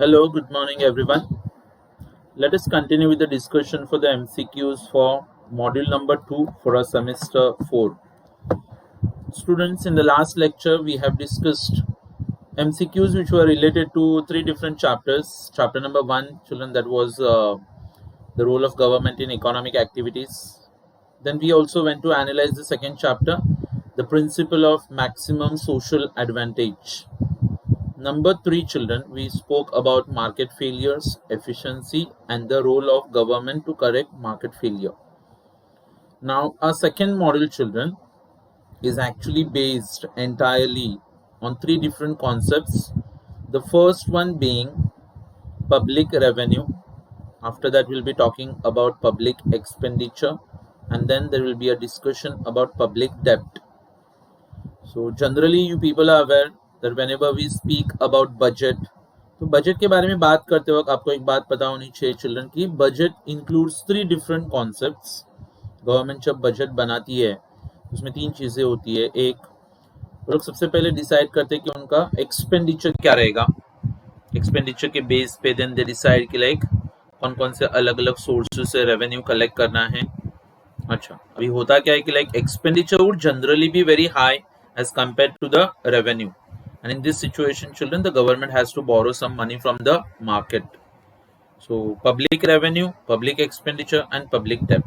Hello, good morning everyone. Let us continue with the discussion for the MCQs for module number 2 for our semester 4. Students, in the last lecture we have discussed MCQs which were related to three different chapters. Chapter number 1, children, that was the role of government in economic activities. Then we also went to analyze the second chapter, the principle of maximum social advantage. Number 3, children, we spoke about market failures, efficiency, and the role of government to correct market failure. Now, our second module, children, is actually based entirely on three different concepts. The first one being public revenue. After that, we'll be talking about public expenditure, and then there will be a discussion about public debt. So generally you people are aware that whenever we speak about budget, तो budget के बारे में बात करते वक्त आपको एक बात पता होनी चाहिए चिल्ड्रन की budget includes three different concepts. Government जब बजट बनाती है उसमें तीन चीज़ें होती है. एक, वो लोग सबसे पहले डिसाइड करते हैं कि उनका एक्सपेंडिचर क्या रहेगा. एक्सपेंडिचर के बेस पे देन दे डिसाइड कि लाइक कौन कौन से अलग अलग सोर्सेज से रेवेन्यू कलेक्ट करना है. अच्छा, अभी होता क्या है कि like expenditure would generally be very high as compared to the revenue, and in this situation children the government has to borrow some money from the market. So public revenue, public expenditure and public debt.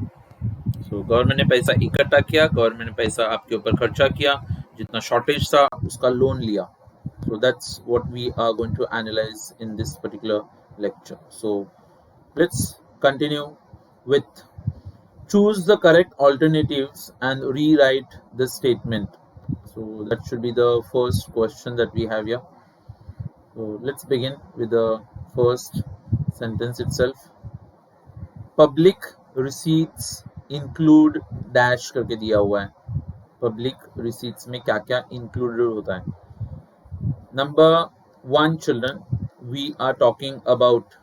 So government ने पैसा इकट्ठा किया, government ने पैसा आपके ऊपर खर्चा किया, जितना शॉर्टेज था उसका लोन लिया. So that's what we are going to analyze in this particular lecture. So let's continue with choose the correct alternatives and rewrite the statement. So that should be the first question that we have here. So let's begin with the first sentence itself. Public receipts include dash करके दिया हुआ है. Public receipts में क्या क्या included होता है. Number 1, children, we are talking about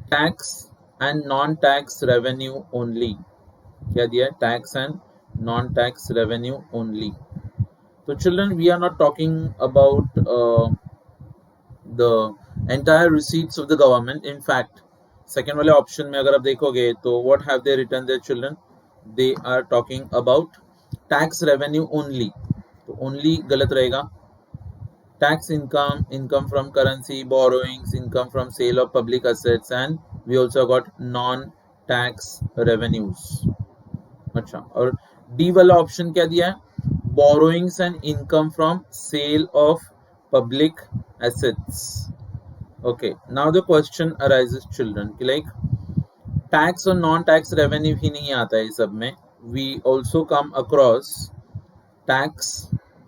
tax and non-tax revenue only. क्या दिया है? Tax and non-tax revenue only. So children, we are not talking about the entire receipts of the government. In fact, second वाले option में अगर आप देखोगे तो what have they written there, children? They are talking about tax revenue only. तो only गलत रहेगा. Tax income, income from currency, borrowings, income from sale of public assets, and we also got non-tax revenues. अच्छा, और D वाला option क्या दिया है? Borrowings and income from sale of public assets. Okay, now the question arises, children, कि like tax और non-tax revenue ही नहीं आता है इस सब में. We also come across tax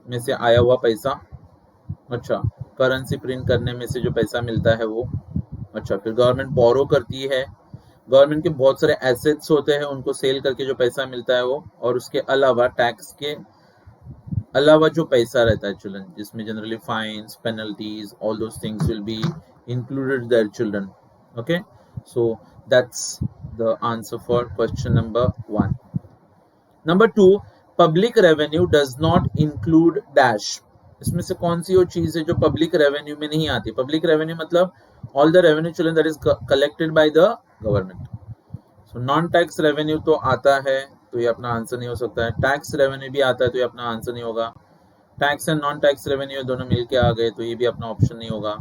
में से आया हुआ पैसा. अच्छा, करेंसी प्रिंट करने में से जो पैसा मिलता है वो. अच्छा, फिर गवर्नमेंट बोरो करती है. गवर्नमेंट के बहुत सारे एसेट्स होते हैं, उनको सेल करके जो पैसा मिलता है वो. और उसके अलावा टैक्स के अलावा जो पैसा रहता है चिल्ड्रन, जिसमें generally fines, penalties, all those things will be included there children. Okay, so that's the answer for question number 1. Number 2, public revenue does not include dash. इसमें से कौन सी वो चीज है जो पब्लिक रेवेन्यू में नहीं आती? पब्लिक रेवेन्यू मतलब all the revenue children that is collected by the government. So non tax revenue तो आता है, तो ये अपना आंसर नहीं हो सकता है. टैक्स रेवेन्यू भी आता है, तो ये अपना आंसर नहीं होगा. Tax and non tax revenue दोनों मिलके आ गए, तो ये भी अपना ऑप्शन नहीं होगा.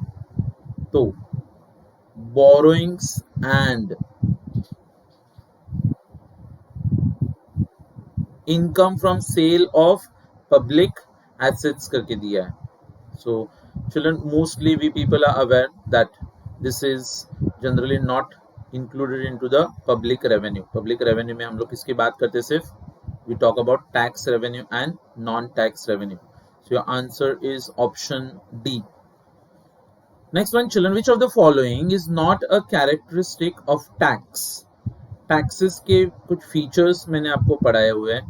तो borrowings and income from sale of public assets करके दिया है. So children, mostly we people are aware that this is generally not included into the public revenue. Public revenue में हम लोग किसकी बात करते हैं? सिर्फ we talk about tax revenue and non-tax revenue. So your answer is option D. Next one, children, which of the following is not a characteristic of tax? Taxes के कुछ features मैंने आपको पढ़ाए हुए हैं.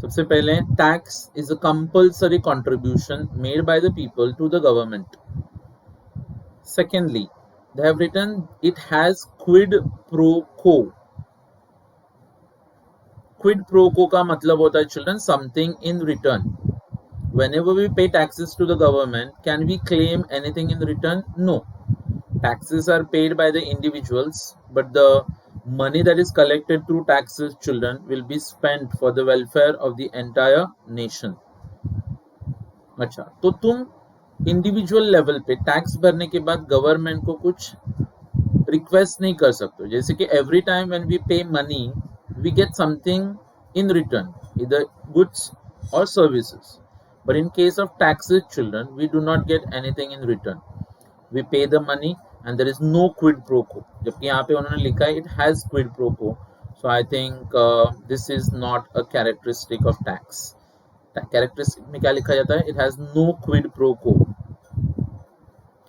सबसे पहले, tax is a compulsory contribution made by the people to the government. Secondly, they have written it has quid pro quo. Quid pro quo का मतलब होता है children something in return. Whenever we pay taxes to the government, can we claim anything in return? No. taxes are paid by the individuals, but the money that is collected through taxes, children, will be spent for the welfare of the entire nation. अच्छा, तो तुम individual level पे tax भरने के बाद government को कुछ request नहीं कर सकते, जैसे कि every time when we pay money we get something in return, इधर गुड्स और services, but in case of taxes children we do not get anything in return. We pay the money and there is no quid pro quo, जबकि यहाँ पे उन्होंने लिखा है it has quid pro quo. So I think this is not a characteristic of tax. Characteristic में क्या लिखा जाता है? It has no quid pro quo.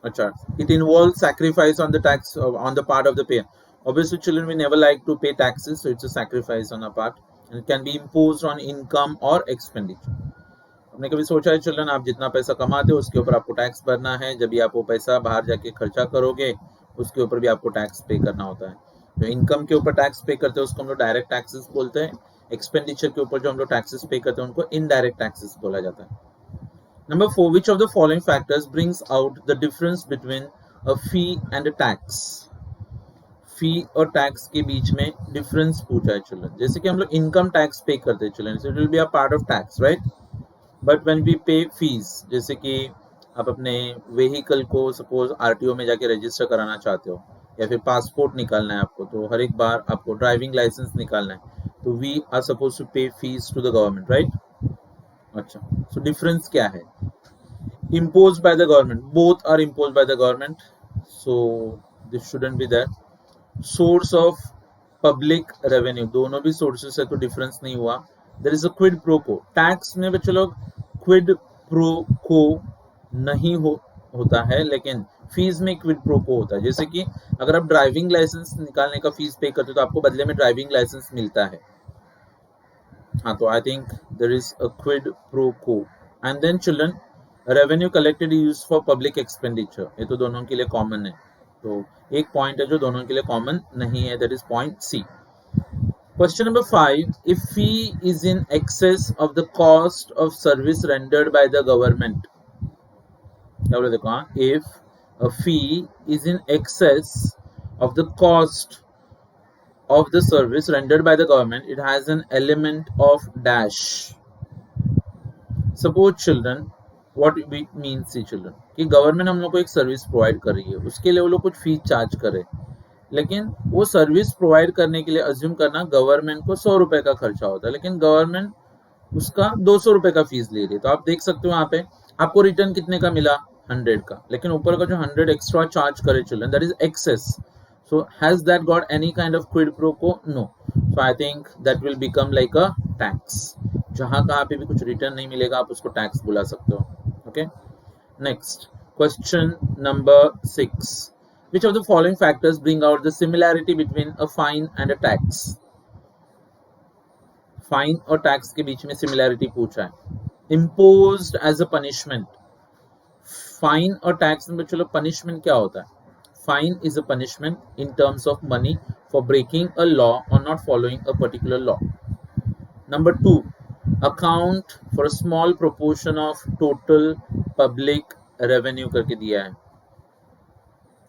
अच्छा, it involves sacrifice on the tax on the part of the payer. Obviously children, we never like to pay taxes, so it's a sacrifice on our part and it can be imposed on income or expenditure. हमने कभी सोचा है children, आप जितना पैसा कमाते हो उसके ऊपर आपको टैक्स भरना है, जब भी आप वो पैसा बाहर जाके खर्चा करोगे उसके ऊपर भी आपको टैक्स पे करना होता है. जो इनकम के ऊपर टैक्स पे करते हैं उसको हम लोग डायरेक्ट टैक्सेस बोलते हैं. एक्सपेंडिचर के ऊपर जो हम लोग टैक्सेस पे करते हैं उनको इनडायरेक्ट टैक्सेस बोला जाता है. Number 4, which of the following factors brings out the difference between a fee and a tax? फी और टैक्स के बीच में डिफरेंस पूछा है चिल्ड्रन. जैसे कि हम लोग इनकम टैक्स पे करते हैं children, it will be a part of tax, right? But when we pay fees, जैसे कि आप अपने व्हीकल को सपोज आरटीओ में जाके रजिस्टर कराना चाहते हो या फिर पासपोर्ट निकालना है आपको, तो हर एक बार आपको ड्राइविंग लाइसेंस निकालना है, तो we are suppose to pay fees to the government, right? अच्छा, सो डिफरेंस क्या है? Imposed by the government, both are imposed by the government, so this shouldn't be there. Source of public revenue, दोनों भी sources है तो difference नहीं हुआ. There is a quid pro quo. tax में बच्चे लोग quid pro quo नहीं होता है, लेकिन फीस में क्विड प्रो को होता है. जैसे कि अगर आप ड्राइविंग लाइसेंस निकालने का फीस पे करते हो तो आपको बदले में ड्राइविंग लाइसेंस मिलता है. हाँ, तो I think there is a quid pro quo. And then children, revenue collected use for public expenditure, ये तो दोनों के लिए कॉमन है. तो एक पॉइंट है जो दोनों के लिए कॉमन नहीं है, that is point C. Question number 5, if fee is in excess of the cost of service rendered by the government. क्या बोले देखो, हाँ, if a fee is in excess of the cost of the service rendered by the government, it has an element of dash. Suppose children, what we mean see children, कि government हम लोग को एक service provide कर रही है, उसके लिए वो लोग कुछ फीस चार्ज करे, लेकिन वो सर्विस प्रोवाइड करने के लिए अज्यूम करना गवर्नमेंट को 100 रुपए का खर्चा होता है, लेकिन गवर्नमेंट उसका 200 रुपए का फीस ले रही है. तो आप देख सकते हो यहाँ पे आपको रिटर्न कितने का मिला? 100 का, लेकिन ऊपर का जो 100 एक्स्ट्रा चार्ज करे children, that is excess. So has that got any kind of quid pro quo? No. So I think that will become like a tax. जहाँ कहाँ पे भी कुछ रिटर्न नहीं मिलेगा आप उसको टैक्स बुला सकते हो. Okay. Next question number 6. Which of the following factors bring out the similarity between a fine and a tax? Fine और टैक्स के बीच में सिमिलैरिटी पूछा है. Imposed as a punishment. Fine और टैक्स में चलो पनिशमेंट क्या होता है? Fine is a punishment in terms of money for breaking a law or not following a particular law. Number 2, account for a small proportion of total public revenue करके दिया है.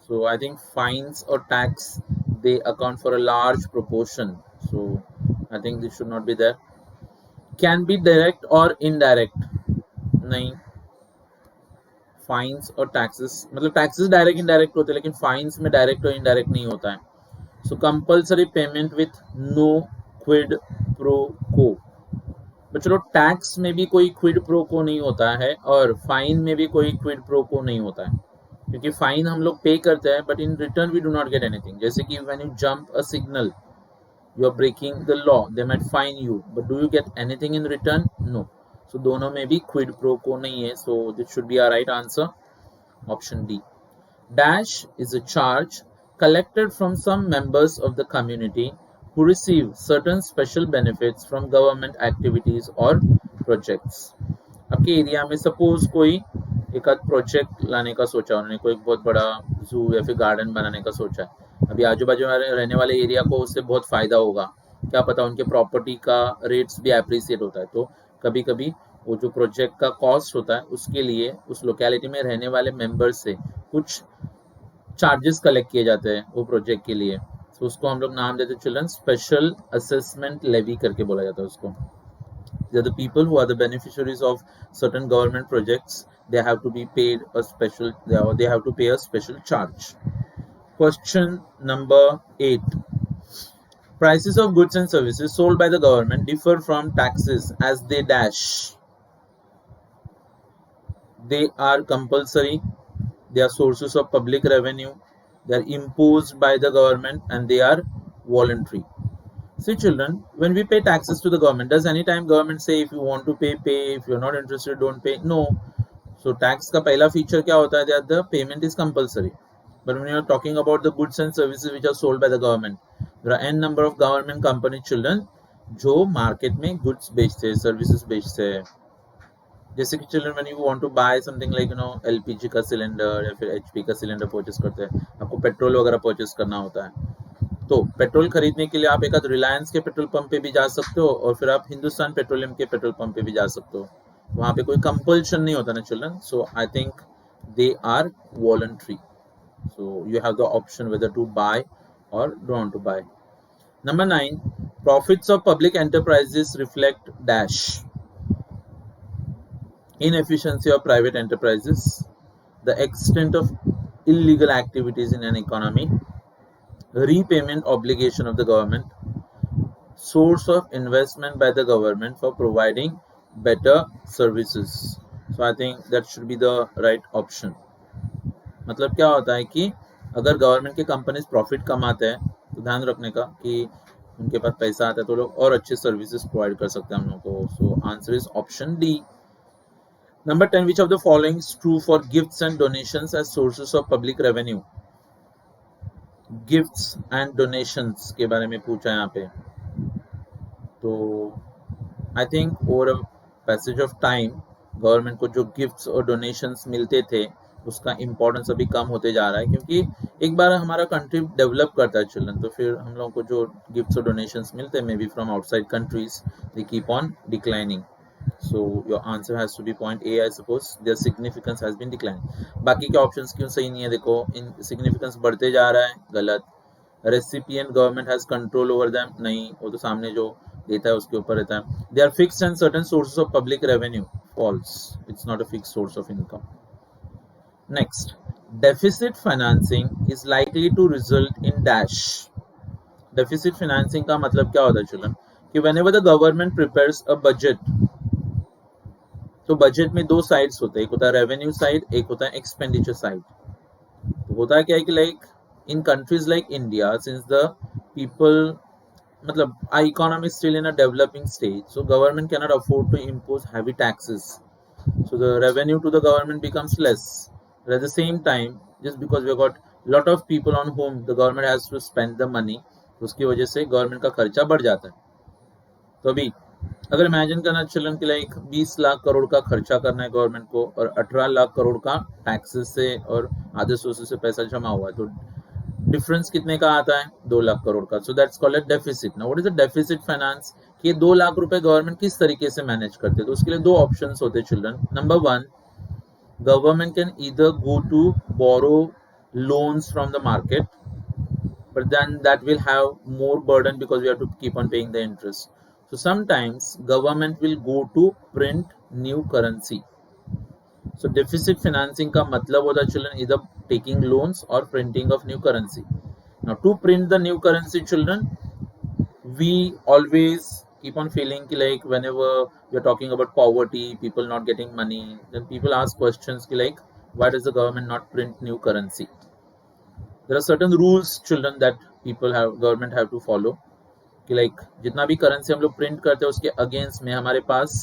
So I think fines or tax, they account for a large proportion. So I think this should not be there. Can be direct or indirect. नहीं, fines और taxes, मतलब taxes direct indirect होते हैं, लेकिन fines में direct और indirect नहीं होता है. So compulsory payment with no quid pro quo. तो चलो, टैक्स में भी कोई क्विड प्रो को नहीं होता है और फाइन में भी कोई क्विड प्रो को नहीं होता है, क्योंकि फाइन हम लोग पे करते हैं but in return we do not get anything. जैसे कि when you jump a signal, you are breaking the law, they might fine you, but do you get anything in return? No. So दोनों में भी Kwid pro को नहीं है, so this should be our right answer, option D. Dash is a charge collected from some members of the community who receive certain special benefits from government activities or projects. आपके area में suppose कोई एक आध project लाने का सोचा उन्होंने, कोई बहुत बड़ा जू या फिर गार्डन बनाने का सोचा है, अभी आजू बाजू में रहने वाले एरिया को उससे बहुत फायदा होगा, क्या पता उनके प्रॉपर्टी का रेट्स भी एप्रिसिएट होता है, तो कभी कभी वो जो प्रोजेक्ट का कॉस्ट होता है उसके लिए उस लोकेलिटी में रहने वाले मेंबर्स से कुछ चार्जेस कलेक्ट किए जाते हैं वो प्रोजेक्ट के लिए, तो उसको हम लोग नाम देते हैं चिल्ड्रन स्पेशल असेसमेंट लेवी करके बोला जाता है उसको. They are the people who are the beneficiaries of certain government projects. They have to be paid a special, they have to pay a special charge. Question number 8. Prices of goods and services sold by the government differ from taxes as they dash. They are compulsory, they are sources of public revenue, they are imposed by the government, and they are voluntary. See children, when we pay taxes to the government, does any time government say if you want to pay, pay, if you're not interested, don't pay? No. So tax का पहला feature क्या होता है? That the payment is compulsory. But when you are talking about the goods and services which are sold by the government, there are n number of government company children जो market में goods बेचते हैं, services बेचते हैं. जैसे कि children when you want to buy something like LPG का cylinder या फिर एचपी का सिलेंडर परचेस करते हैं, आपको पेट्रोल वगैरह परचेस करना होता है, तो पेट्रोल खरीदने के लिए आप एक आध रिलायंस के पेट्रोल पंप पे भी जा सकते हो और फिर आप हिंदुस्तान पेट्रोलियम के पेट्रोल पंप पे भी जा सकते हो. वहां पे कोई कंपल्शन नहीं होता ना children. So I think they are voluntary. So you have the option whether to buy और don't to buy. Number 9. Profits of public enterprises reflect dash. Inefficiency of private enterprises, the extent of illegal activities in an economy, repayment obligation of the government, source of investment by the government for providing better services. So I think that should be the right option. मतलब क्या होता है कि अगर government के companies profit कमाते हैं तो ध्यान रखने का कि उनके पास पैसा आता है तो लोग और अच्छे सर्विसेज प्रोवाइड कर सकते हैं हम लोग को. सो answer is option D. Number 10. Which of the following is true for gifts and donations as sources of public revenue? Gifts and donations के बारे में पूछा है यहाँ पे. तो I think over a passage of time government को जो गिफ्ट्स और डोनेशंस मिलते थे उसका इम्पोर्टेंस अभी कम होते जा रहा है, क्योंकि एक बार हमारा कंट्री डेवलप करता है चिल्ड्रन तो फिर हम लोगों को जो गिफ्ट्स और डोनेशंस मिलते हैं may be from outside countries they keep on declining. So your answer has to be point A, I suppose. Their significance has been declined. बाकी के ऑप्शंस क्यों सही नहीं है? देखो, इन सिग्निफिकेंस बढ़ते जा रहा है, गलत. Recipient government has control over them, नहीं, वो तो सामने जो देता है उसके ऊपर रहता है. They are fixed and certain sources of public revenue, falls. It's not a fixed source of income. Next, deficit financing is likely to result in dash. Deficit financing का मतलब क्या होता है चिल्ड्रन? कि whenever the government prepares a budget, तो budget में दो sides होते हैं, एक होता है रेवेन्यू साइड, एक होता है एक्सपेंडिचर साइड. तो होता है क्या है कि like in countries like India, since the people मतलब our economy is still in a developing stage, so government cannot afford to impose heavy taxes, so the revenue to the government becomes less. But at the same time, just because we have got lot of people on whom the government has to spend the money, उसकी वजह से government का खर्चा बढ़ जाता है. तो अभी अगर इमेजिन करना चिल्ड्रन कि लाइक 20 लाख करोड़ का खर्चा करना है गवर्नमेंट को और 18 लाख करोड़ का टैक्सेस से और अदर सोर्सेस से पैसा जमा हुआ है, तो डिफरेंस कितने का आता है? 2 लाख करोड़ का. So that's called a deficit. Now what is the deficit finance? कि 2 लाख रुपए गवर्नमेंट किस तरीके से मैनेज करते हैं? तो उसके लिए दो ऑप्शंस होते हैं children. Number 1, government can either go to borrow loans from the market, but then that will have more burden because we have to keep on paying the interest. So sometimes government will go to print new currency. So deficit financing का मतलब होता है children either taking loans or printing of new currency. Now to print the new currency children, we always keep on feeling like whenever we are talking about poverty, people not getting money, then people ask questions like why does the government not print new currency? There are certain rules children that government have to follow कि like जितना भी currency हम लोग print करते हैं उसके against में हमारे पास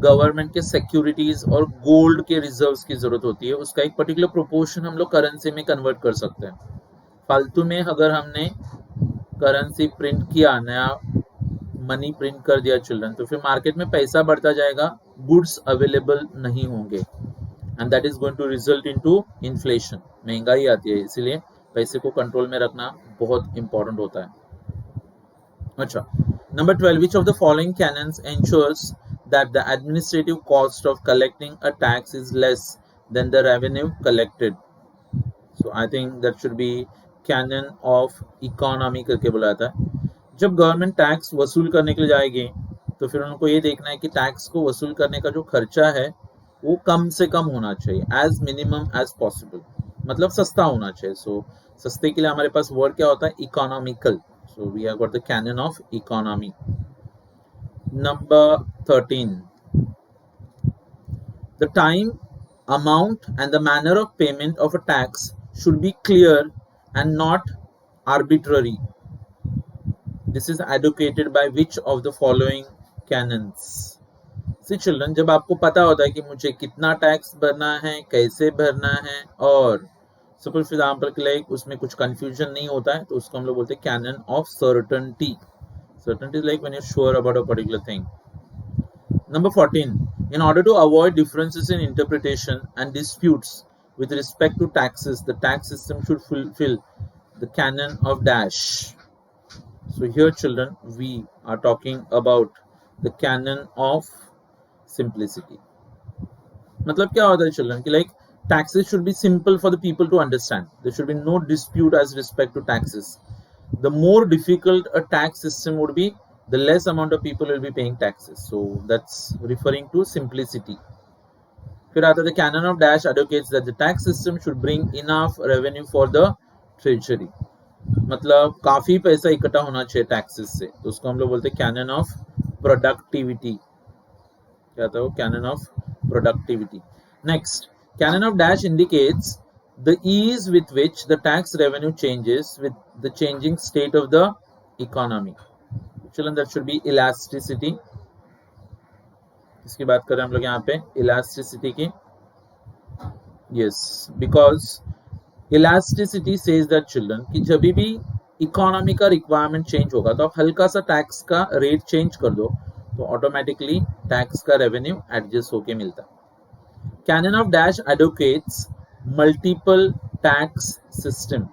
गवर्नमेंट के सिक्योरिटीज और गोल्ड के रिजर्व्स की जरूरत होती है. उसका एक पर्टिकुलर प्रोपोर्शन हम लोग करेंसी में कन्वर्ट कर सकते हैं. फालतू में अगर हमने करेंसी प्रिंट किया, नया मनी प्रिंट कर दिया चिल्ड्रन, तो फिर मार्केट में पैसा बढ़ता जाएगा, गुड्स अवेलेबल नहीं होंगे, and that is going to result into inflation. महंगाई आती है, इसीलिए पैसे को कंट्रोल में रखना बहुत इंपॉर्टेंट होता है. अच्छा, number 12, which of the following canons ensures that the administrative cost of collecting a tax is less than the revenue collected? So I think that should be cannon of economy करके बोला जाता है। जब government tax वसूल करने के लिए जाएगी तो फिर उनको ये देखना है कि टैक्स को वसूल करने का जो खर्चा है वो कम से कम होना चाहिए, एज मिनिमम एज पॉसिबल, मतलब सस्ता होना चाहिए। सो सस्ते के लिए हमारे पास वर्ड क्या होता है, economical. So we have got the canon of economy. Number 13, the time, amount and the manner of payment of a tax should be clear and not arbitrary. This is advocated by which of the following canons? See children, जब आपको पता होता है कि मुझे कितना tax भरना है, कैसे भरना है, और सपोज फॉर एग्जांपल के लिए उसमें कुछ कंफ्यूजन नहीं होता है, तो उसको हम लोग बोलते हैं canon of certainty. Certainty like when you are sure about a particular thing. Number 14, in order to avoid differences in interpretation and disputes with respect to taxes, the tax system should fulfill the canon of dash. So here children, we are talking about the canon of simplicity. मतलब क्या होता है children कि like taxes should be simple for the people to understand. There should be no dispute as respect to taxes. The more difficult a tax system would be, the less amount of people will be paying taxes. So that's referring to simplicity. फिर आता है the canon of dash advocates that the tax system should bring enough revenue for the treasury. मतलब काफी पैसा इकट्ठा होना चाहिए taxes से, तो उसको हम लोग बोलते हैं कैनन ऑफ प्रोडक्टिविटी। क्या था वो, canon of productivity. Next, canon of dash indicates the ease with which the tax revenue changes with the changing state of the economy. Children, that should be elasticity. इसकी बात करें हम लोग यहाँ पे elasticity की। Yes, because elasticity says that children कि जब भी इकोनॉमी का रिक्वायरमेंट चेंज होगा तो आप हल्का सा टैक्स का रेट चेंज कर दो तो ऑटोमेटिकली टैक्स का रेवेन्यू एडजस्ट होके मिलता है। Canon of dash advocates multiple tax system.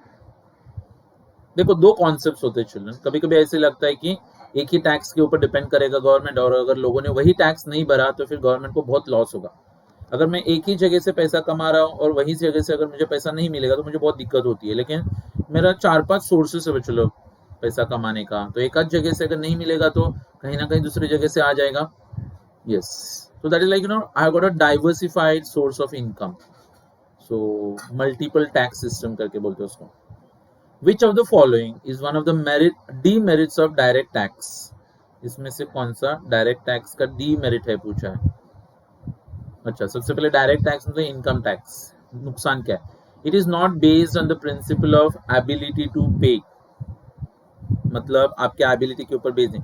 देखो दो कॉन्सेप्ट्स होते हैं चिल्ड्रन, कभी कभी ऐसे लगता है कि एक ही टैक्स के ऊपर डिपेंड करेगा गवर्नमेंट, और अगर लोगों ने वही टैक्स नहीं भरा तो फिर गवर्नमेंट को बहुत लॉस होगा। अगर मैं एक ही जगह से पैसा कमा रहा हूँ और वही जगह से अगर मुझे पैसा नहीं मिलेगा तो मुझे बहुत दिक्कत होती है, लेकिन मेरा 4-5 सोर्सेस है चलो पैसा कमाने का, तो एक आध जगह से अगर नहीं मिलेगा तो कहीं ना कहीं दूसरी जगह से आ जाएगा। Yes, so that is like I have got a diversified source of income. So multiple tax system करके बोलते हैं उसको। Which of the following is one of the demerits of direct tax? इसमें से कौन सा डायरेक्ट टैक्स का demerit है पूछा है। अच्छा, सबसे पहले डायरेक्ट टैक्स मतलब इनकम टैक्स, नुकसान क्या है? It is not based on the principle of ability to pay, मतलब आपके एबिलिटी के ऊपर बेस्ड नहीं।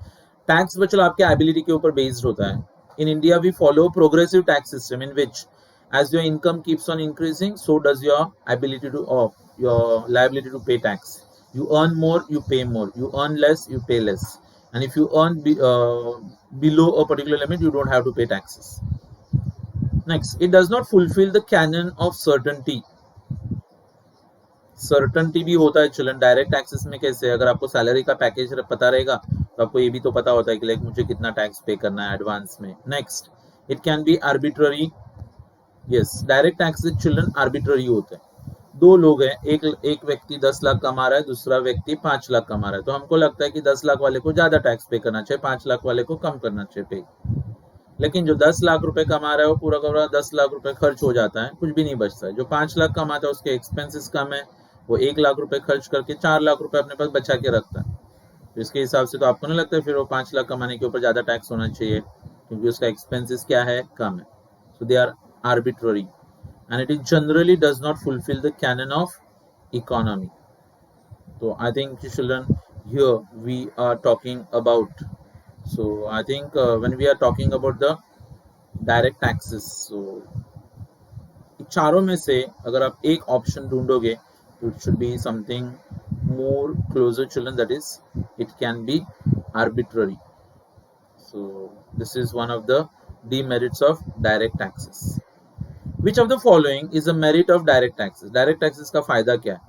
टैक्स बचो आपके एबिलिटी के ऊपर बेस्ड होता है। In India we follow progressive tax system in which as your income keeps on increasing, so does your ability to your liability to pay tax. You earn more, you pay more. You earn less, you pay less. And if you earn below a particular limit, you don't have to pay taxes. Next, it does not fulfill the canon of certainty. Certainty भी होता है children direct taxes में। कैसे? अगर आपको salary का package पता रहेगा तो आपको ये भी तो पता होता है कि लाइक मुझे कितना टैक्स पे करना है एडवांस में। Next, it can be arbitrary. Yes, direct taxes children arbitrary होते हैं। दो लोग हैं, एक व्यक्ति 10 लाख कमा रहा है, दूसरा व्यक्ति 5 लाख कमा रहा है, तो हमको लगता है कि 10 लाख वाले को ज्यादा टैक्स पे करना चाहिए, 5 लाख वाले को कम करना चाहिए पे। लेकिन जो 10 लाख रुपए कमा रहा है वो पूरा का पूरा 10 लाख रुपए खर्च हो जाता है, कुछ भी नहीं बचता है। जो 5 लाख कमाता है उसके एक्सपेंसेस कम है, वो 1 लाख रुपए खर्च करके 4 लाख रुपए अपने पास बचा के रखता है। तो इसके हिसाब से तो आपको नहीं लगता है फिर वो 5 लाख कमाने के ऊपर ज्यादा टैक्स होना चाहिए, क्योंकि उसका एक्सपेंसेस क्या है, कम है। So they are arbitrary and it generally does not fulfill the canon of economy. So I think children, here we are talking about, so I think when we are talking about the direct taxes, so चारों में से अगर आप एक option ढूंढोगे तो it should be something more closer children, that is it can be arbitrary. So this is one of the demerits of direct taxes. Which of the following is a merit of direct taxes? Direct taxes का फायदा क्या है?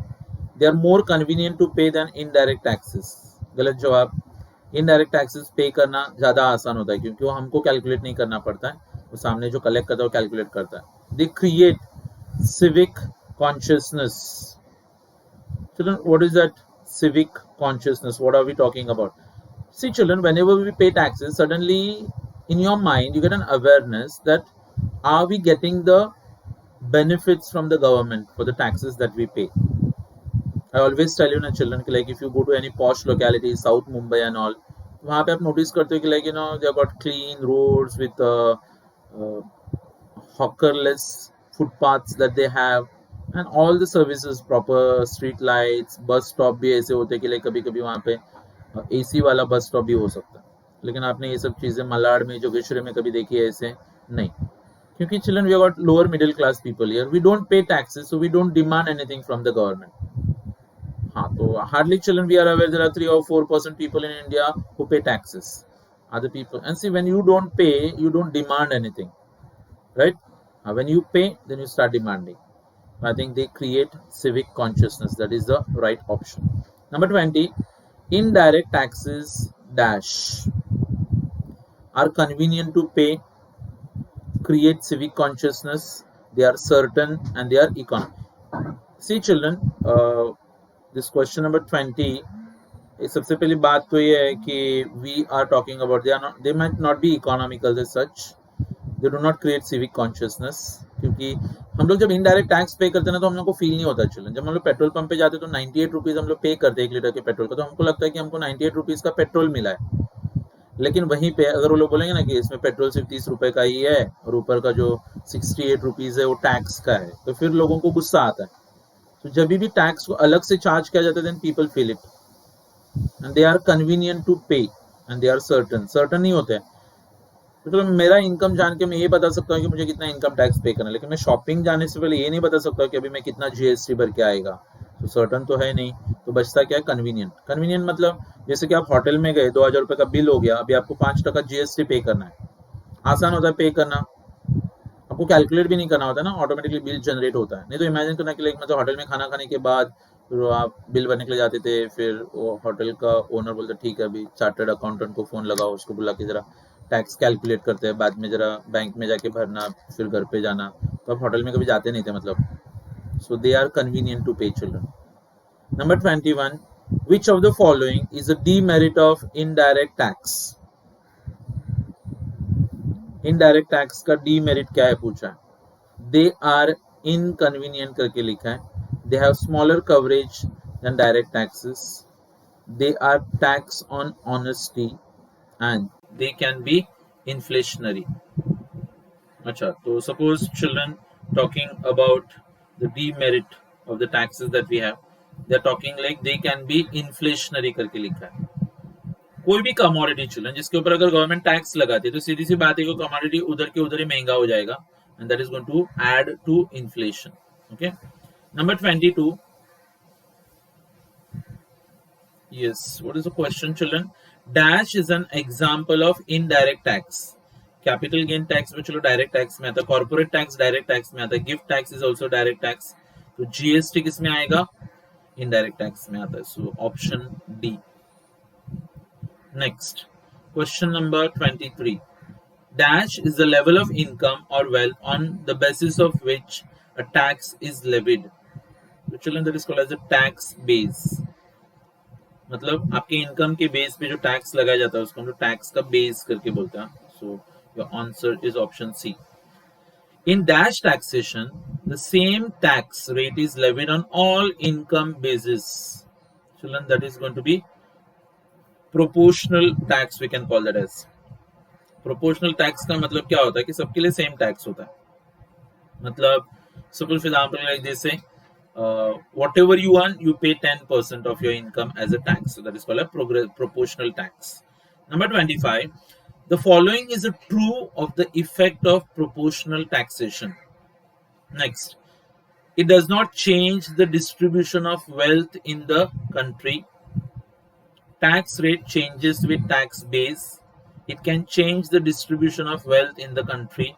They are more convenient to pay than indirect taxes. गलत जवाब। Indirect taxes पे करना ज्यादा आसान होता है क्योंकि वो हमको कैलकुलेट नहीं करना पड़ता है, वो सामने जो कलेक्ट करता है वो कैलकुलेट करता है। They create civic consciousness. Children, what is that civic consciousness? What are we talking about? See, children, whenever we pay taxes, suddenly in your mind you get an awareness that are we getting the benefits from the government for the taxes that we pay. I always tell you, children, like if you go to any posh locality, South Mumbai and all, वहाँ पे आप notice करते हो कि like they have got clean roads with uh, hawkerless footpaths that they have, and all the services, proper street lights, bus stop भी ऐसे होते हैं कि like कभी कभी वहाँ पे AC वाला बस स्टॉप भी हो सकता है, लेकिन आपने ये सब चीज़ें मलाड में जोगेश्वरी में कभी देखी है ऐसे नहीं, क्योंकि children we have got lower middle class people here, we don't pay taxes, so we don't demand anything from the government. हाँ, तो hardly children we are aware there are 3 or 4% people in India who pay taxes. Other people, and see, when you don't pay, you don't demand anything, right? When you pay, then you start demanding. I think they create civic consciousness. That is the right option. Number 20, indirect taxes dash are convenient to pay, create civic consciousness, they are certain, and they are economic. See, children, this question number 20, सबसे पहली बात तो ये है कि we are talking about they might not be economical as such, they do not create civic consciousness, क्योंकि हम लोग जब इनडायरेक्ट टैक्स पे करते हैं ना तो हम लोग को फील नहीं होता। चलन जब हम लोग पेट्रोल पंप पे जाते हैं तो 98 रुपीज हम लोग पे करते हैं 1 लीटर के पेट्रोल का, तो हमको लगता है कि हमको 98 रुपीज का पेट्रोल मिला है। लेकिन वहीं पे अगर वो लोग बोलेंगे ना कि इसमें पेट्रोल सिर्फ 30 रुपए का ही है और ऊपर का जो 68 रुपीज है वो टैक्स का है, तो फिर लोगों को गुस्सा आता है। तो जब भी टैक्स को अलग से चार्ज किया जाता है then people feel it, and they are convenient to pay and they are certain नहीं होते हैं। तो मेरा इनकम जान के मैं ये बता सकता हूँ कि मुझे कितना इनकम टैक्स पे करना है, लेकिन मैं शॉपिंग जाने से पहले ये नहीं बता सकता कि अभी मैं कितना GST भर के आएगा, तो सर्टन तो है नहीं। तो बचता क्या है? कन्वीनियंट। कन्वीनियंट मतलब जैसे कि आप होटल में गए, 2000 रुपये का बिल हो गया, अभी आपको 5% GST पे करना है, आसान होता है पे करना, आपको कैलकुलेट भी नहीं करना होता ना, ऑटोमेटिकली बिल जनरेट होता है। नहीं तो इमेजिन करना कि मतलब होटल में खाना खाने के बाद फिर आप बिल भरने के लिए जाते थे, फिर वो होटल का ओनर बोलता ठीक है अभी चार्टर्ड अकाउंटेंट को फोन लगाओ, उसको बुला के जरा टैक्स कैलकुलेट करते हैं, बाद में जरा बैंक में जाके भरना, फिर घर पे जाना। तो आप होटल में कभी जाते नहीं थे मतलब। सो दे आर कन्वीनियंट टू पे children. Number 21, which of the following is a demerit of indirect tax? Indirect tax का डीमेरिट क्या है पूछा है। दे आर इनकन्वीनियंट करके लिखा है, they have smaller coverage than direct taxes, they are tax on honesty, and they can be inflationary. अच्छा, तो suppose children talking about the demerit of the taxes that we have, they are talking like they can be inflationary करके लिखा है। कोई भी commodity children जिसके ऊपर अगर गवर्नमेंट टैक्स लगाती है तो सीधी सी बात है कि कमोडिटी उधर के उधर ही महंगा हो जाएगा, and that is going to add to inflation. Okay, number 22. Yes, what is the question children? Dash is an example of indirect tax. Capital gain tax में चलो डायरेक्ट टैक्स में आता है, कॉर्पोरेट टैक्स डायरेक्ट टैक्स में आता है, gift tax is also direct tax, तो GST किस में आएगा? इनडायरेक्ट टैक्स में आता है, so option D. Next question number 23. Dash is the level of income or wealth on the basis of which a tax is levied. So children, that is called as a tax base. मतलब आपके income के base पे जो tax लगाया जाता है उसको हम लोग टैक्स का बेस करके बोलते हैं। So your answer is option C. In dash taxation, the same tax rate is levied on all income bases. Children, that is going to be proportional tax, we can call that as. Proportional tax का मतलब क्या होता है कि सबके लिए same tax होता है। मतलब suppose for example like they say whatever you earn you pay 10% of your income as a tax, so that is called a proportional tax. Number 25, the following is a true of the effect of proportional taxation. Next, it does not change the distribution of wealth in the country. Tax rate changes with tax base. It can change the distribution of wealth in the country,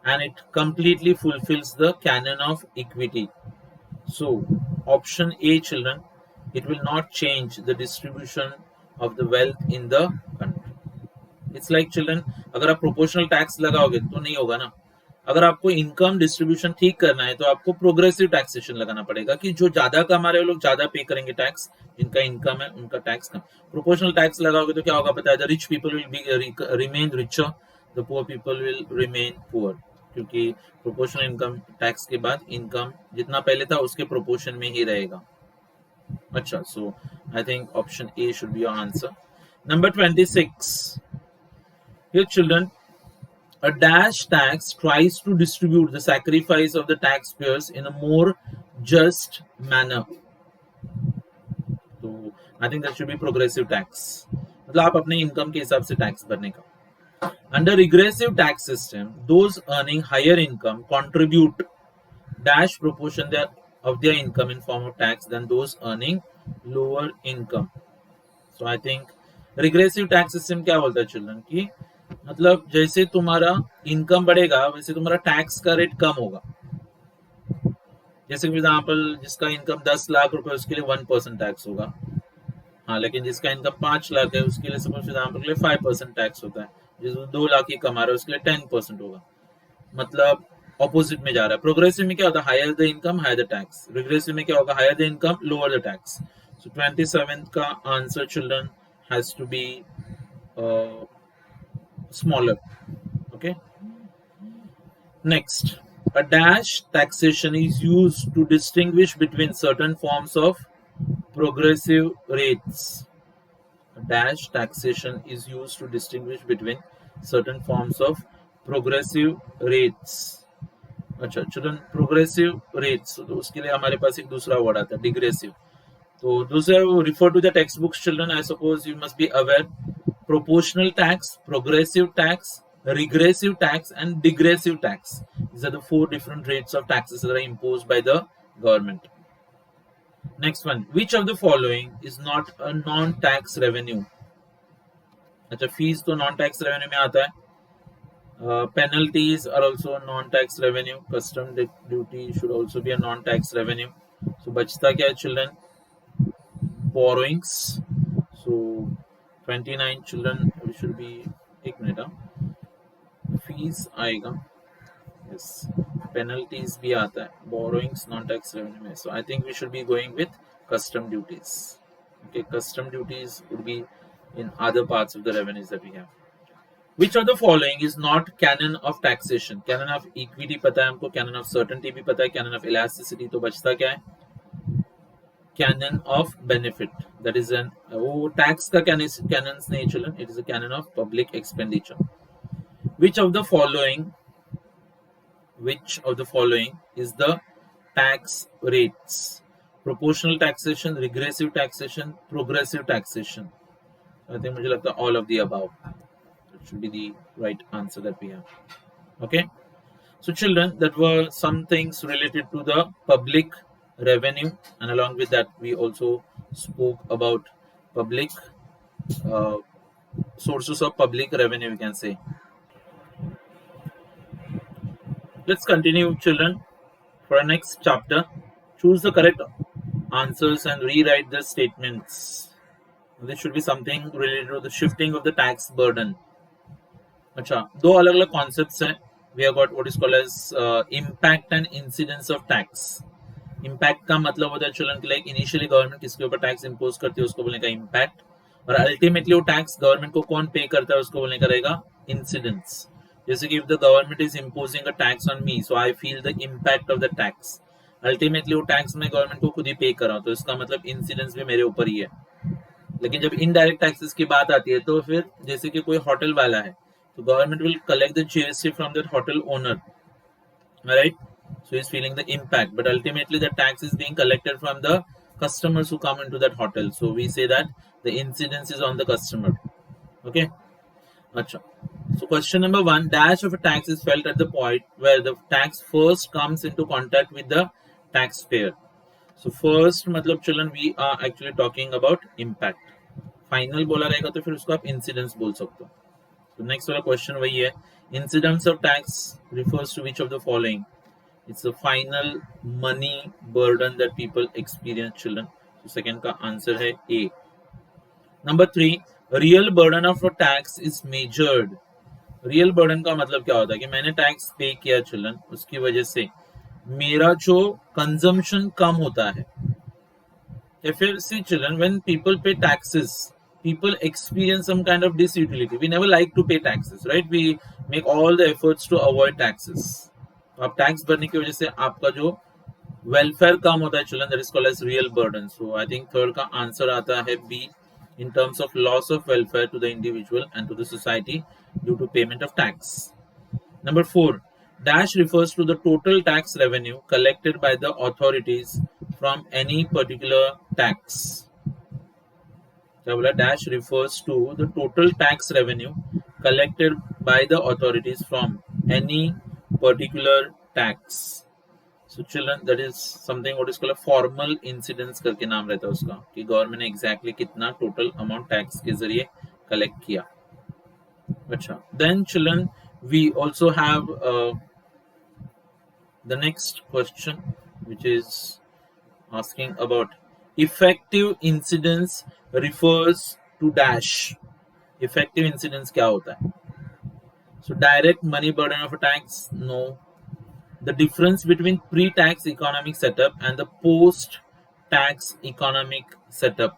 and it completely fulfills the canon of equity. So option A children, it will not change the distribution of the wealth in the country. It's like children, अगर आप proportional tax लगाओगे तो नहीं होगा ना। अगर आपको income distribution ठीक करना है तो आपको प्रोग्रेसिव टैक्सेशन लगाना पड़ेगा कि जो ज्यादा कमा रहे हो लोग ज्यादा पे करेंगे टैक्स, जिनका इनकम है उनका टैक्स कम। प्रोपोर्शनल टैक्स लगाओगे तो क्या होगा पता है, the rich people will be remain richer, the poor people will remain poor, क्योंकि प्रोपोर्शनल इनकम टैक्स के बाद इनकम जितना पहले था उसके प्रोपोर्शन में ही रहेगा। अच्छा, so I think option A should be your answer. Number 26, here children, a dash tax tries to distribute the sacrifice of the taxpayers in a more just manner. तो I think that should be progressive tax. मतलब आप अपने income के हिसाब से tax भरने का। Under regressive tax system, those earning higher income contribute dash proportion of their income in form of tax than those earning lower income. So I think regressive tax system क्या बोलता है children की, मतलब जैसे तुम्हारा income बढ़ेगा वैसे तुम्हारा टैक्स का रेट कम होगा। जैसे फॉर एग्जाम्पल जिसका इनकम 10 लाख रुपए उसके लिए 1% टैक्स होगा, हाँ, लेकिन जिसका इनकम 5 लाख है उसके लिए सपोज फॉर एग्जाम्पल के लिए 5% टैक्स होता है, जिसको 2 लाख ही कमा रहा है उसके लिए 10% होगा। मतलब ऑपोजिट में जा रहा है। प्रोग्रेसिव में क्या होता है, higher the income higher the tax, regressive में क्या होगा, higher the income lower the tax. So 27 का answer children has to be smaller. Okay. Next, a dash taxation is used to distinguish between certain forms of progressive rates. A dash taxation is used to distinguish between certain forms of progressive rates. अच्छा children, progressive rates, तो उसके लिए हमारे पास एक दूसरा word आता है degressive. तो दूसरा refer to the text books children, I suppose you must be aware, proportional tax, progressive tax, regressive tax and digressive tax. These are the 4 different rates of taxes that are imposed by the government. Next one, which of the following is not a non-tax revenue? अच्छा, fees तो non-tax revenue में आता है, penalties are also non-tax revenue, custom duty should also be a non-tax revenue. So बचता क्या है children? Borrowings. So 29 children should be, एक minute, fees आएगा, यस, पेनल्टीज भी आता है, बोरोइंग्स नॉन टैक्स रेवेन्यू में। So I think we should be going with custom duties. Okay, custom duties would be in other parts of the revenues that we have. Which of the following is not canon of taxation? Canon of equity पता है हमको, canon of certainty भी पता है, canon of elasticity, तो बचता क्या है, canon of benefit, that is an वो टैक्स का canons नहीं चलन, it is a canon of public expenditure. Which of the following is the tax rates? Proportional taxation, regressive taxation, progressive taxation. I think मुझे लगता है all of the above. That should be the right answer that we have. Okay, so children, that were some things related to the public revenue, and along with that we also spoke about public sources of public revenue, we can say. Let's continue children for our next chapter. Choose the correct answers and rewrite the statements. This should be something related to the shifting of the tax burden. अच्छा, दो अलग अलग concepts हैं. We have got what is called as impact and incidence of tax. Impact का मतलब होता है children कि like initially government किसके ऊपर tax impose करती है उसको बोलने का impact, और ultimately वो tax government को कौन pay करता है उसको बोलने का रहेगा incidence. जैसे कि if the government is imposing a tax on me, so I feel the impact of the tax. Ultimately वो tax मैं government को खुद ही pay कर रहा हूँ, तो इसका मतलब incidence भी मेरे ऊपर ही है। लेकिन जब indirect taxes की बात आती है तो फिर जैसे कि कोई होटल वाला है तो government will collect the GST from that hotel owner, right? So he's feeling the impact, but ultimately the tax is being collected from the customers who come into that hotel. So we say that the incidence is on the customer. Okay. Achha. So question number 1, dash of a tax is felt at the point where the tax first comes into contact with the taxpayer. So first मतलब children we are actually talking about impact. Final बोला रहेगा तो फिर उसको आप incidence बोल सकते हो. So next वाला question वही है, incidence of tax refers to which of the following? It's the final money burden that people experience children. So second का answer है A. Number 3, real burden of a tax is measured real burden का मतलब क्या होता है कि मैंने tax पे किया चिल्ड्रन, उसकी वजह से मेरा जो कंजम्पशन कम होता है. If you see children, when people pay taxes, people experience some kind of disutility. We never like to pay taxes, right? We make all the efforts to avoid taxes. तो आप tax भरने की वजह से आपका जो वेलफेयर कम होता है children, that is called as real burden. So I think third का आंसर आता है B, in terms of loss of welfare to the individual and to the society due to payment of tax. Number 4, dash refers to the total tax revenue collected by the authorities from any particular tax. क्या बोला? dash refers to the total tax revenue collected by the authorities from any particular tax. So children, that is something what is called a formal incidence करके नाम रहता है उसका, कि government ने exactly कितना टोटल अमाउंट टैक्स के जरिए कलेक्ट किया. अच्छा, then children, we also have the next question, which is asking about effective incidence refers to dash. Effective incidence क्या होता है? So direct money burden of a tax, no. The difference between pre-tax economic setup and the post-tax economic setup.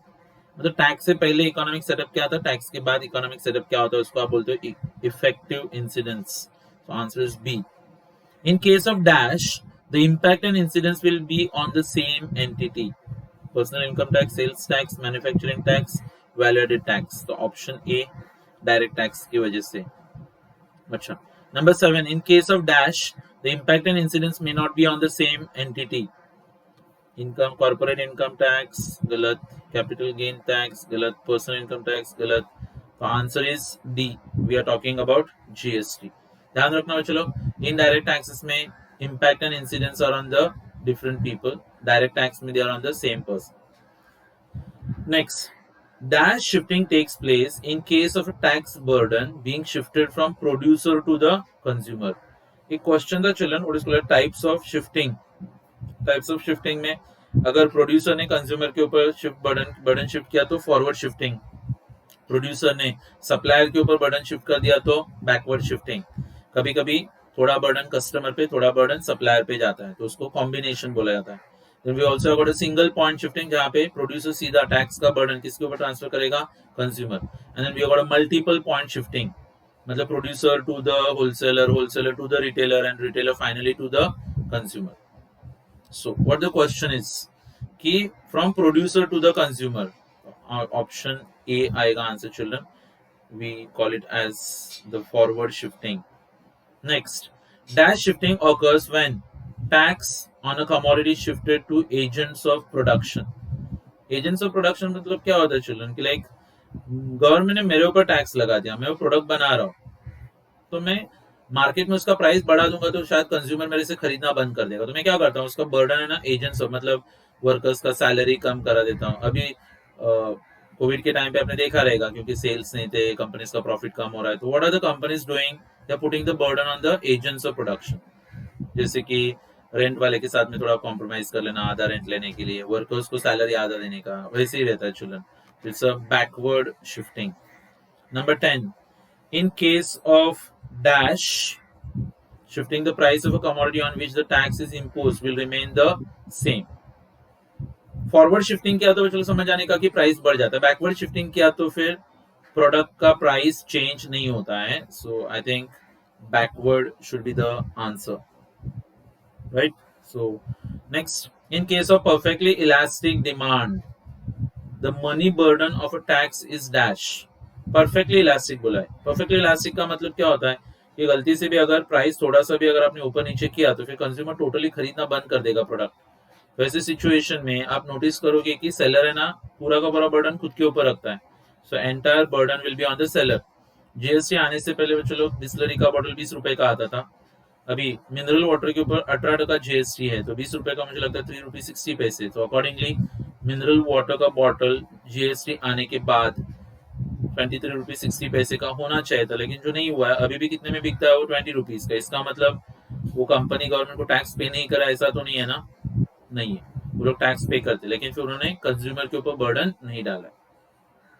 मतलब tax से पहले economic setup क्या था, tax के बाद इकोनॉमिक सेटअप क्या होता है, उसको आप बोलते हो effective incidence. So answer is B. In case of dash, the impact and incidence will be on the same entity. Personal income tax, sales tax, manufacturing tax, value added tax. तो option A direct tax की वजह से. अच्छा, number 7, in case of dash, the impact and incidence may not be on the same entity. Income, corporate income tax, galat. Capital gain tax, galat. Personal income tax, galat. The answer is D. We are talking about GST. ध्यान रखना बच्चों, indirect taxes में impact and incidence are on the different people. Direct tax में they are on the same person. Next, dash shifting takes place in case of a tax burden being shifted from producer to the consumer. एक question था children, what is called types of shifting. Types of shifting में अगर producer ने consumer के ऊपर burden shift किया तो forward shifting, producer ने सप्लायर के ऊपर बर्डन शिफ्ट कर दिया तो बैकवर्ड शिफ्टिंग. कभी कभी थोड़ा बर्डन कस्टमर पे, थोड़ा बर्डन सप्लायर पे जाता है, तो उसको कॉम्बिनेशन बोला जाता है. Then we also got a single point shifting जहाँ पे प्रोड्यूसर सीधा टैक्स का बर्डन किसके ऊपर ट्रांसफर करेगा, consumer. And then we got a multiple point shifting, मतलब producer to the wholesaler, wholesaler to the retailer and retailer finally to the consumer. So what the question is कि from producer to the consumer, option A आएगा answer children. We call it as the forward shifting. Next, dash shifting occurs when tax on a commodity shifted to agents of production. Agents of production मतलब क्या होता है children, कि like government ने मेरे ऊपर tax लगा दिया, मैं वो प्रोडक्ट बना रहा हूँ, तो मैं मार्केट में उसका प्राइस बढ़ा दूंगा तो शायद कंज्यूमर मेरे से खरीदना बंद कर देगा. तो मैं क्या करता हूँ, उसका बर्डन है ना एजेंट्स ऑफ, मतलब वर्कर्स का सैलरी कम करा देता हूँ. अभी कोविड के टाइम पे आपने देखा रहेगा, क्योंकि सेल्स नहीं थे, कंपनीज का प्रॉफिट कम हो रहा है, तो what are the companies doing, they are putting the burden on the agents of production. जैसे कि रेंट वाले के साथ में थोड़ा कॉम्प्रोमाइज कर लेना आधा रेंट लेने के लिए, वर्कर्स को सैलरी आधा देने का, वैसे ही रहता है children. It's a backward shifting. Number 10, in case of dash shifting, the price of a commodity on which the tax is imposed will remain the same. Forward shifting किया तो चलो समझ आने का कि प्राइस बढ़ जाता है. बैकवर्ड शिफ्टिंग किया तो फिर प्रोडक्ट का प्राइस चेंज नहीं होता है. So I think backward should be the answer, right. So next, in case of perfectly elastic demand, the money burden of a tax is dash. Perfectly elastic बोला है. Perfectly elastic का मतलब क्या होता है कि गलती से भी अगर प्राइस थोड़ा सा भी अगर आपने ऊपर नीचे किया तो फिर कंज्यूमर टोटली खरीदना बंद कर देगा प्रोडक्ट. वैसे सिचुएशन में आप नोटिस करोगे कि सेलर है ना, पूरा का पूरा बर्डन खुद के ऊपर रखता है. So entire burden will be on the seller. GST आने से पहले चलो बिस्लरी का बॉटल 20 रुपए का आता था, अभी मिनरल वाटर के ऊपर 18% जीएसटी है, तो 20 रुपए का मुझे लगता है 3 रुपीज 60 पैसे. तो अकॉर्डिंगली मिनरल वाटर का बॉटल जीएसटी आने के बाद 23 रुपीज 60 पैसे का होना चाहिए था, लेकिन जो नहीं हुआ है, अभी भी कितने में बिकता है वो 20 रुपीज का. इसका मतलब वो कंपनी गवर्नमेंट को टैक्स पे नहीं करा, ऐसा तो नहीं है ना, नहीं है. वो लोग टैक्स पे करते, लेकिन फिर उन्होंने कंज्यूमर के ऊपर बर्डन नहीं डाला.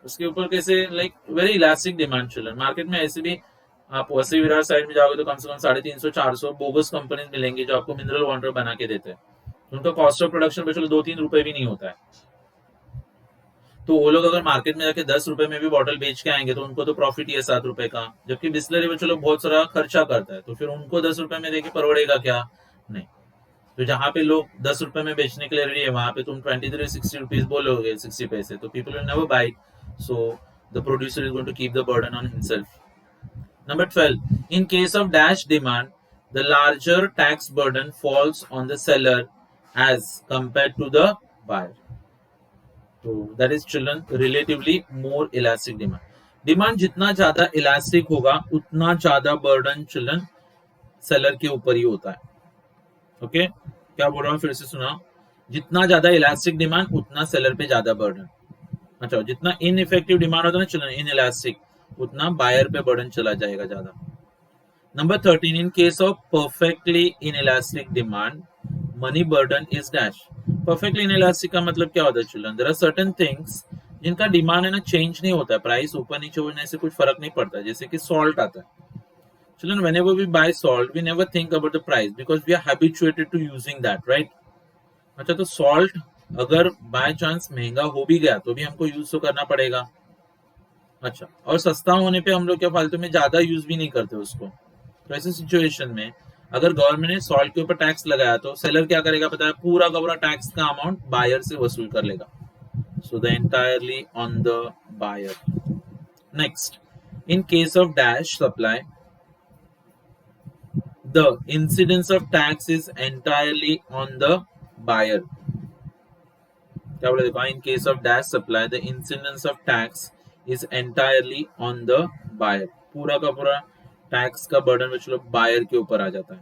उसके ऊपर कैसे, लाइक वेरी इलास्टिक डिमांड चल रहा है मार्केट में. ऐसे भी आप वैसे विरार साइड में जाओगे तो कम से कम 350-400 बोगस कंपनीज मिलेंगी जो आपको मिनरल वाटर बना के देते हैं। उनका कॉस्ट ऑफ प्रोडक्शन पे चलो 2-3 रुपए भी नहीं होता है, तो वो लोग अगर मार्केट में जाके 10 रुपए में भी बॉटल बेच के आएंगे तो उनको तो प्रॉफिट ही है 7 रुपए का, जबकि बिस्लरी में चलो बहुत सारा खर्चा करता है, तो फिर उनको 10 रुपए में देके परवड़ेगा क्या? नहीं। तो जहां पे लोग 10 रुपए में बेचने के लिए रेडी है वहां पे तुम 23-60 रुपीज बोलोगे, 60 पैसे, तो people will never buy, so the producer is going to keep the burden on himself. Number 12. In case of dash demand, the larger tax burden falls on the seller as compared to the buyer. So that is children relatively more elastic demand. Demand जितना ज्यादा elastic होगा उतना ज्यादा burden children seller के ऊपर ही होता है। Okay क्या बोल रहा हूँ फिर से सुना, जितना ज्यादा इलास्टिक डिमांड उतना सेलर पे ज्यादा बर्डन। अच्छा, जितना इनइफेक्टिव डिमांड होता है ना चिल्ड्रन, इन इलास्टिक, उतना बायर पे बर्डन चला जाएगा ज्यादा। Number 13, in case of perfectly inelastic demand, money burden is dash. Perfectly inelastic का मतलब क्या होता है children? There are certain things जिनका डिमांड है ना चेंज नहीं होता है, प्राइस ऊपर नीचे होने से कुछ फर्क नहीं पड़ता है, जैसे कि सॉल्ट आता है children. whenever we buy salt we never think about the price because we are habituated to using that, right? अच्छा, तो सॉल्ट अगर बाय चांस महंगा हो भी गया तो भी हमको यूज तो करना पड़ेगा। अच्छा, और सस्ता होने पे हम लोग क्या फालतू में ज्यादा यूज भी नहीं करते उसको। तो ऐसी सिचुएशन में अगर गवर्नमेंट ने सॉल्ट के ऊपर टैक्स लगाया तो सेलर क्या करेगा पता है? पूरा का पूरा टैक्स का अमाउंट बायर से वसूल कर लेगा। So the entirely on the buyer. Next, in case of dash supply, the incidence of tax is entirely on the buyer. क्या बोला देखो, in case of dash supply the incidence of tax is entirely on the buyer. पूरा का पूरा tax का burden विच लोग buyer के ऊपर आ जाता है।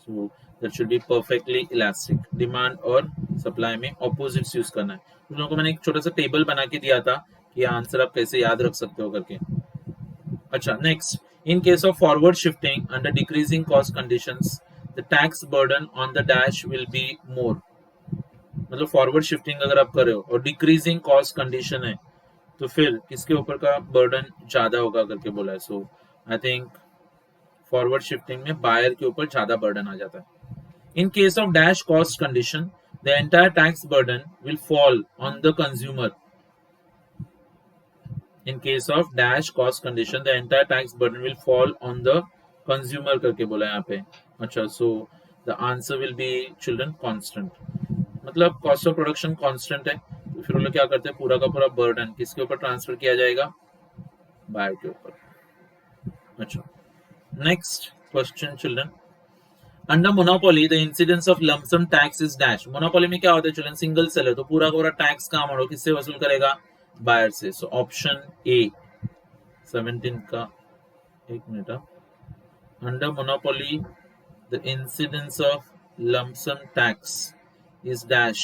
So that should be perfectly elastic. Demand और सप्लाई में ऑपोजिट्स यूज करना है। उन लोगों को मैंने एक छोटा सा टेबल बना के दिया था कि आंसर आप कैसे याद रख सकते हो करके। अच्छा, next, in case of forward shifting under decreasing cost conditions the tax burden on the dash will be more. मतलब फॉरवर्ड शिफ्टिंग अगर आप कर रहे हो और डिक्रीजिंग कॉस्ट कंडीशन है तो फिर किसके ऊपर का बर्डन ज्यादा होगा करके बोला है। So I think forward shifting में बायर के ऊपर ज्यादा बर्डन आ जाता है। इन case of dash cost condition the entire tax burden will fall on the consumer. In case of dash cost condition the entire tax burden will fall on the consumer करके बोला है यहाँ पे। अच्छा, so the answer will be children constant. मतलब cost of production constant है तो फिर वो लोग क्या करते हैं? पूरा का पूरा बर्डन किसके ऊपर ट्रांसफर किया जाएगा? बायर के ऊपर। अच्छा, next question children, under monopoly the incidence of lump sum tax is dash। monopoly में क्या होता है children? सिंगल सेलर, तो पूरा का पूरा टैक्स का अमाउंट किससे वसूल करेगा? बायर से। सो ऑप्शन ए 17 का, एक minute, under monopoly the incidence of lump sum tax is dash।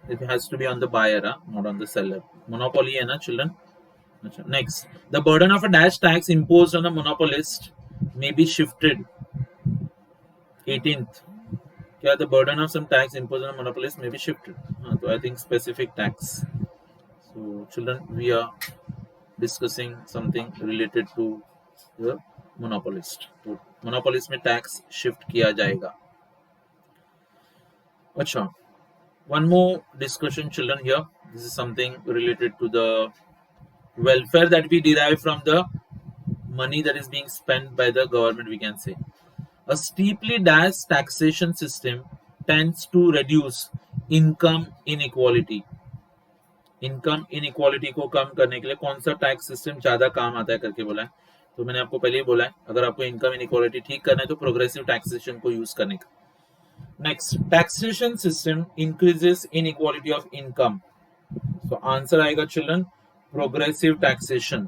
It has to be on the buyer, not on the seller. Monopoly है ना children। Next, the burden of a dash tax imposed on the monopolist may be shifted। 18th, क्या the burden of some tax imposed on a monopolist may be shifted? So I think specific tax। So children, we are discussing something related to the monopolist। तो monopolist में tax shift किया जाएगा। अच्छा, one more discussion children here, this is something related to the welfare that we derive from the money that is being spent by the government, we can say। A steeply dashed taxation system tends to reduce income inequality। income inequality को कम करने के लिए कौन सा tax system ज्यादा काम आता है करके बोला है। तो मैंने आपको पहले ही बोला है अगर आपको इनकम इनइक्वालिटी ठीक करना है तो प्रोग्रेसिव टैक्सेशन को यूज करने का। Next, taxation system increases inequality of income. So answer आएगा children progressive taxation.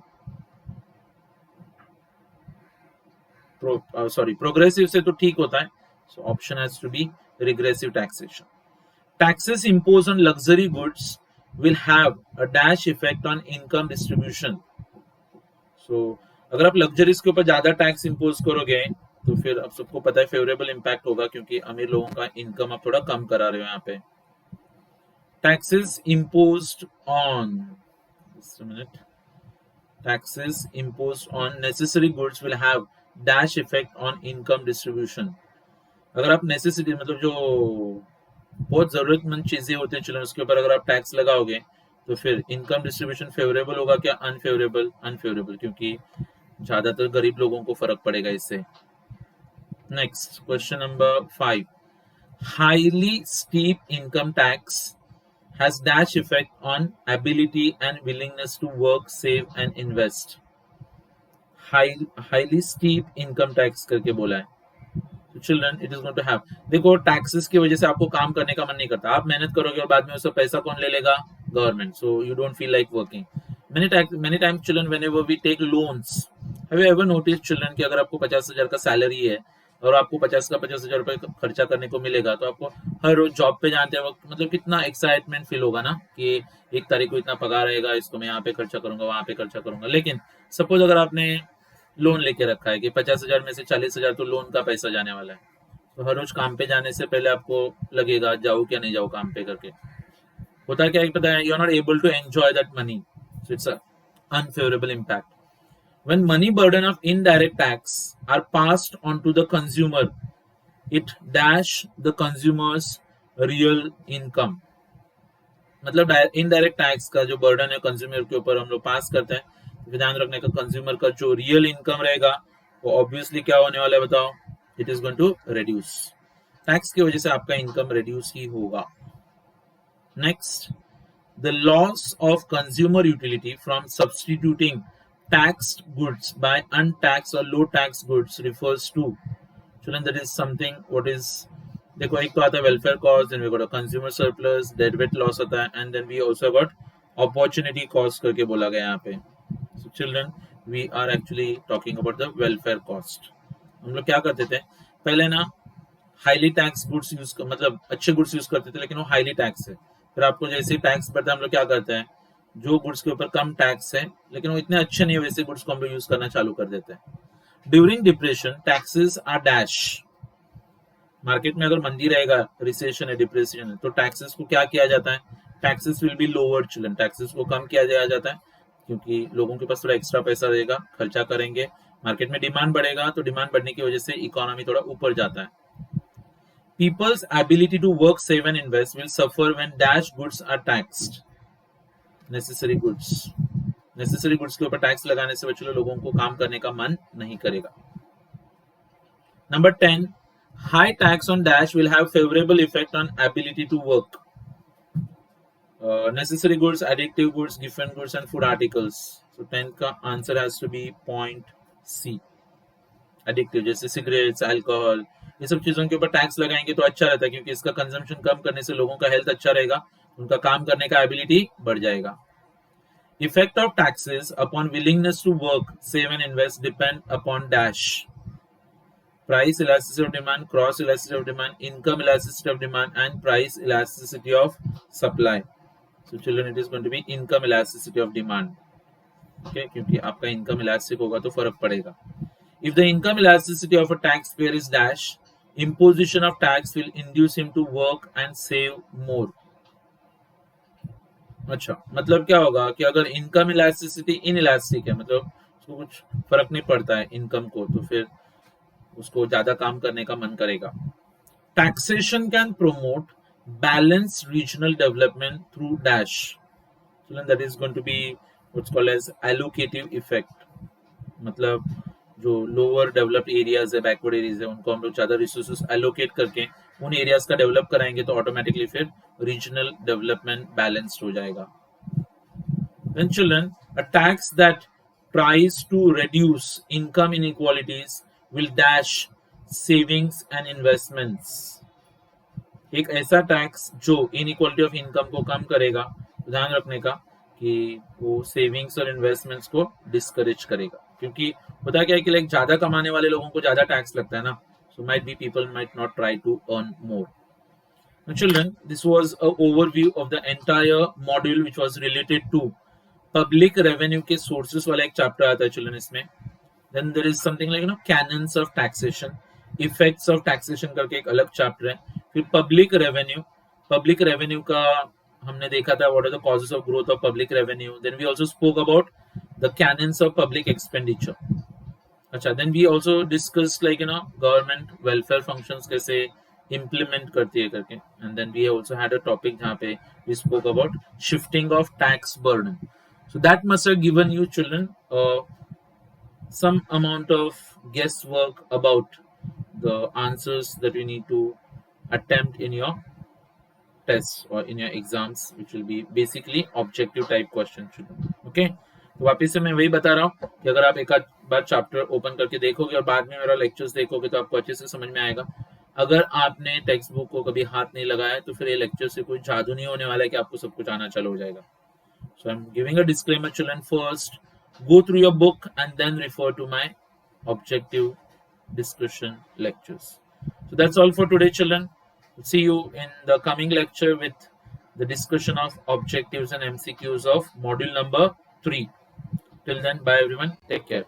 Sorry, progressive से तो ठीक होता है, so option has to be regressive taxation. Taxes impose on luxury goods will have a dash effect on income distribution. So अगर आप luxuries के ऊपर ज्यादा टैक्स इम्पोज करोगे तो फिर अब सबको पता है फेवरेबल इंपैक्ट होगा क्योंकि अमीर लोगों का इनकम आप थोड़ा कम करा रहे हो यहाँ पे। taxes imposed on, just a minute, taxes imposed on necessary goods will have dash effect on income distribution. अगर आप नेसेसिटी मतलब जो बहुत जरूरतमंद चीजें होती हैं चिल्ड्रन उसके ऊपर अगर आप टैक्स लगाओगे तो फिर इनकम डिस्ट्रीब्यूशन फेवरेबल होगा क्या अनफेवरेबल? अनफेवरेबल, क्योंकि ज्यादातर गरीब लोगों को फर्क पड़ेगा इससे. Next question number 5. Highly steep income tax has dash effect on ability and willingness to work, save and invest. Highly steep income tax करके बोला है. So children, it is going to have. देखो taxes की वजह से आपको काम करने का मन नहीं करता. आप मेहनत करोगे और बाद में उसका पैसा कौन ले लेगा? Government. So you don't feel like working. Many times children, whenever we take loans, have you ever noticed children कि अगर आपको 50,000 का सैलरी है और आपको 50,000 रुपए खर्चा करने को मिलेगा तो आपको हर रोज जॉब पे जाते वक्त मतलब कितना एक्साइटमेंट फील होगा ना कि 1 तारीख को इतना पगार आएगा, इसको मैं यहाँ पे खर्चा करूंगा, वहां पे खर्चा करूंगा. लेकिन सपोज अगर आपने लोन लेके रखा है कि 50,000 में से 40,000 तो लोन का पैसा जाने वाला है, तो हर रोज काम पे जाने से पहले आपको लगेगा जाऊँ क्या नहीं जाऊँ काम पे करके. होता क्या है पता है, you are not able to enjoy that money, so it's unfavourable impact. When money burden of indirect tax are passed on to the consumer, it dash the consumer's real income. मतलब इनडायरेक्ट टैक्स का जो burden है consumer के ऊपर हम लोग पास करते हैं, तो ध्यान रखने का कंज्यूमर का जो रियल इनकम रहेगा वो ऑब्वियसली क्या होने वाला है बताओ? It is going to reduce. Tax की वजह से आपका इनकम रिड्यूस ही होगा. Next, the loss of consumer utility from substituting taxed goods by untaxed or low tax goods refers to, children, that is something what is, देखो एक तो आता है welfare cost, then we got a consumer surplus, deadweight loss आता है, and then we also got opportunity cost करके बोला गया यहाँ पे. So children, we are actually talking about the welfare cost. हम लोग क्या करते थे पहले ना, हाईली टैक्स गुड्स यूज मतलब अच्छे गुड्स यूज करते थे, लेकिन वो हाईली टैक्स है. फिर आपको जैसे टैक्स बढ़ता है हम लोग क्या करते हैं, जो गुड्स के ऊपर कम टैक्स है लेकिन वो इतने अच्छे नहीं है वैसे गुड्स को हम लोग यूज करना चालू कर देते हैं. During depression taxes are dash. Market में अगर मंदी रहेगा, रिसेशन है, डिप्रेशन है, तो टैक्सेस को क्या किया जाता है? Taxes will be lower children. Taxes को कम किया जाता है क्योंकि लोगों के पास थोड़ा एक्स्ट्रा पैसा रहेगा, खर्चा करेंगे, मार्केट में डिमांड बढ़ेगा, तो डिमांड बढ़ने की वजह से इकोनॉमी थोड़ा ऊपर जाता है. People's ability to work, save and invest will suffer when dash goods are taxed. Necessary goods के ऊपर टैक्स लगाने से बच्चों लोगों को काम करने का मन नहीं करेगा. Number 10, high tax on dash will have favourable effect on ability to work. Necessary goods, addictive goods, gift goods and food articles. So 10 का answer has to be point C. Addictive जैसे सिगरेट्स, अल्कोहल, ये सब चीजों के ऊपर tax लगाएंगे तो अच्छा रहता है क्योंकि इसका कंजम्पशन कम करने से लोगों का हेल्थ अच्छा रहेगा, उनका काम करने का एबिलिटी बढ़ जाएगा. Effect of taxes upon willingness to work, save and invest depend upon dash. Price elasticity of demand, cross elasticity of demand, income elasticity of demand and price elasticity of supply. So children, it is going to be income elasticity of demand. Okay, क्योंकि आपका income elastic होगा तो फर्क पड़ेगा. If the income elasticity of a taxpayer is dash, imposition of tax will induce him to work and save more. अच्छा, मतलब क्या होगा कि अगर इनकम इलास्टिसिटी इनइलास्टिक है, मतलब उसको कुछ फर्क नहीं पड़ता है इनकम को, तो फिर उसको ज्यादा काम करने का मन करेगा. Taxation can promote balance regional development through dash. That is going to be what's called as allocative effect. मतलब जो लोअर डेवलप्ड एरियाज है, बैकवर्ड एरियाज है, उनको हम लोग ज्यादा रिसोर्सेस एलोकेट करके उन एरियाज का डेवलप कराएंगे तो ऑटोमेटिकली फिर रीजनल डेवलपमेंट बैलेंस्ड हो जाएगा. Then children, a tax that tries to reduce income inequalities will dash savings and investments. एक ऐसा टैक्स जो इनइक्वालिटी ऑफ इनकम को कम करेगा, ध्यान रखने का कि वो सेविंग्स और इन्वेस्टमेंट्स को डिस्करेज करेगा. क्योंकि होता क्या है कि लाइक ज्यादा कमाने वाले लोगों को ज्यादा टैक्स लगता है ना, so might be people might not try to earn more. Now children, this was an overview of the entire module which was related to public revenue के sources वाला एक चैप्टर आता है चिल्ड्रन इसमें. Then there is something like canons of taxation, effects of taxation करके एक अलग chapter है. फिर पब्लिक रेवेन्यू का हमने देखा था what are the causes of growth of public revenue. Then we also spoke about the canons of public expenditure. अच्छा, then we also discussed like government welfare functions कैसे implement करती है करके, and then we also had a topic जहाँ पे we spoke about shifting of tax burden. So that must have given you children some amount of guesswork about the answers that you need to attempt in your tests or in your exams, which will be basically objective type question. Okay, तो वापस से मैं वही बता रहा हूँ कि अगर आप एक आध बार चैप्टर ओपन करके देखोगे और बाद में मेरा लेक्चर्स देखोगे तो आपको अच्छे से समझ में आएगा. अगर आपने टेक्स्ट बुक को कभी हाथ नहीं लगाया तो फिर ये लेक्चर से कोई जादू नहीं होने वाला है कि आपको सब कुछ आना चालू हो जाएगा. So I'm giving a disclaimer, children. First, go through your book and then refer to my objective discussion lectures. So that's all for today, children. See you in the coming lecture with the discussion of objectives and MCQs of module number 3. Till then, bye everyone. Take care.